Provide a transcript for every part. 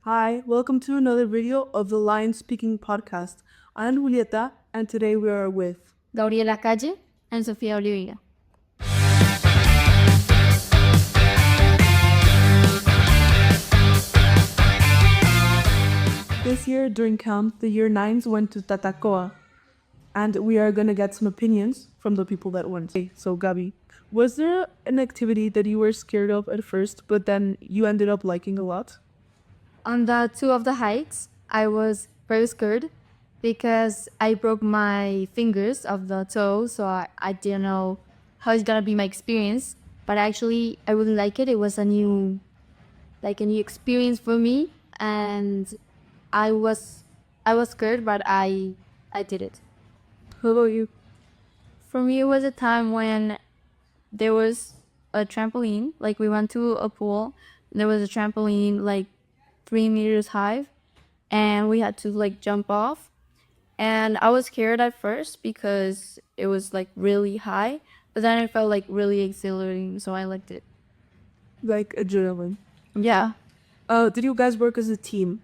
Hi, welcome to another video of the Lion Speaking podcast. I'm Julieta, and today we are with. Gabriela Calle and Sofía Olivia. This year, during camp, the year 9s went to Tatacoa, and we are gonna get some opinions from the people that went. Okay, so Gabi, was there an activity that you were scared of at first, but then you ended up liking a lot? On the two of the hikes, I was very scared because I broke my fingers of the toe, so I didn't know how it's gonna be my experience. But actually, I really like it. It was a new experience for me, and I was I was scared, but I did it. How about you? For me, it was a time when there was a trampoline. Like we went to a pool. There was a trampoline like 3 meters high, and we had to like jump off. And I was scared at first because it was like really high, but then it felt like really exhilarating, so I liked it. Like adrenaline. Yeah. Did you guys work as a team?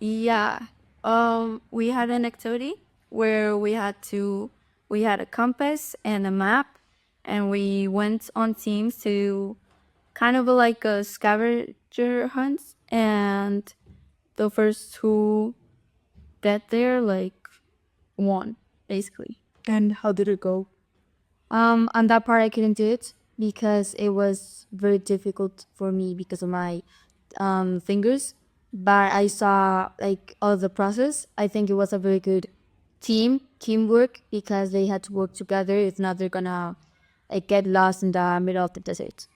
Yeah. We had an activity where we had a compass and a map, and we went on teams to kind of like a scavenger hunt, and the first who get there like won basically. And how did it go? On that part I couldn't do it because it was very difficult for me because of my fingers. But I saw like all the process. I think it was a very good teamwork because they had to work together. If not, they're gonna like get lost in the middle of the desert.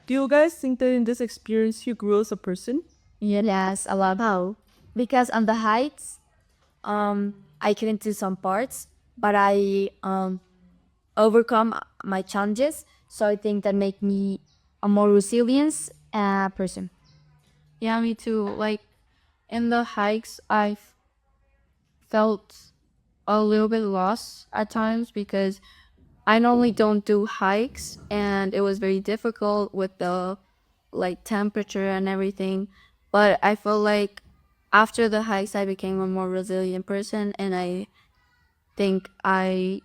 Do you guys think that in this experience you grew as a person? Yes, a lot. How? Because on the heights, I couldn't do some parts, but I overcome my challenges. So I think that make me a more resilient person. Yeah, me too. Like in the hikes, I felt a little bit lost at times because I normally don't do hikes, and it was very difficult with the like temperature and everything. But I feel like after the hikes, I became a more resilient person, and I think I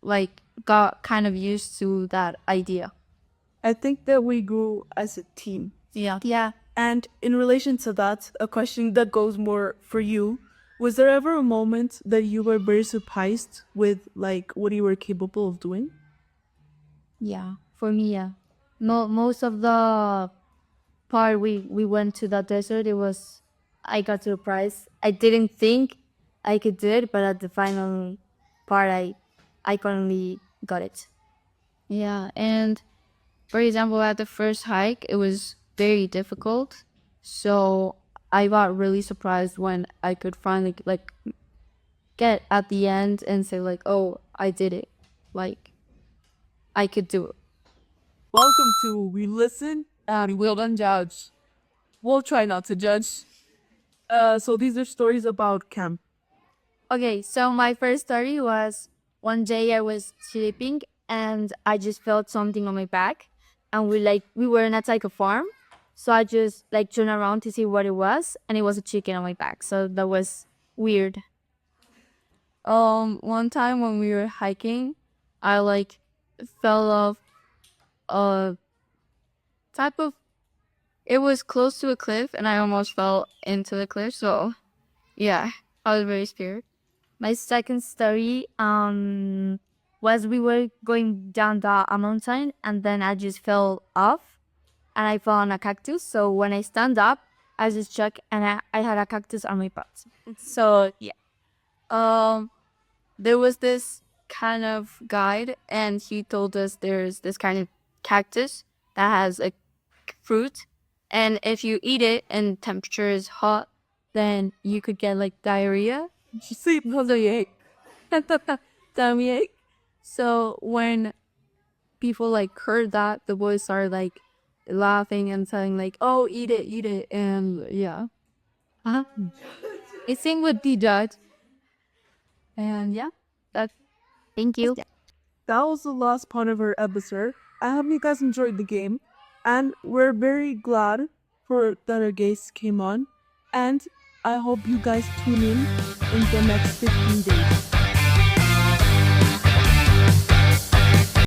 like got kind of used to that idea. I think that we grew as a team. Yeah. Yeah. And in relation to that, a question that goes more for you, was there ever a moment that you were very surprised with like what you were capable of doing? Yeah. For me, yeah. No, most of the part we went to the desert, it was I got surprised. I didn't think I could do it, but at the final part, I finally got it. Yeah, and for example, at the first hike, it was very difficult. So I got really surprised when I could finally like get at the end and say like, "Oh, I did it!" Like I could do it. Welcome to We Listen and We'll Don't Judge. We'll try not to judge. So these are stories about camp. Okay, so my first story was one day I was sleeping and I just felt something on my back, and we were in a farm, so I just like turned around to see what it was, and it was a chicken on my back. So that was weird. One time when we were hiking, I like fell off a type of. It was close to a cliff, and I almost fell into the cliff. So yeah, I was very scared. My second story was we were going down a mountain, and then I just fell off and I fell on a cactus. So when I stand up, I just shocked, and I had a cactus on my butt. So yeah. Um there was this kind of guide, and he told us there's this kind of cactus that has a fruit, and if you eat it and temperature is hot, then you could get like diarrhea. See, tummy Tummy ache. So when people like heard that, the boys started like laughing and saying like, "Oh, eat it," and yeah, huh? It seemed would be judged, and yeah, that. Thank you. That was the last part of our episode. I hope you guys enjoyed the game, and we're very glad for that our guests came on, and I hope you guys tune in the next 15 days.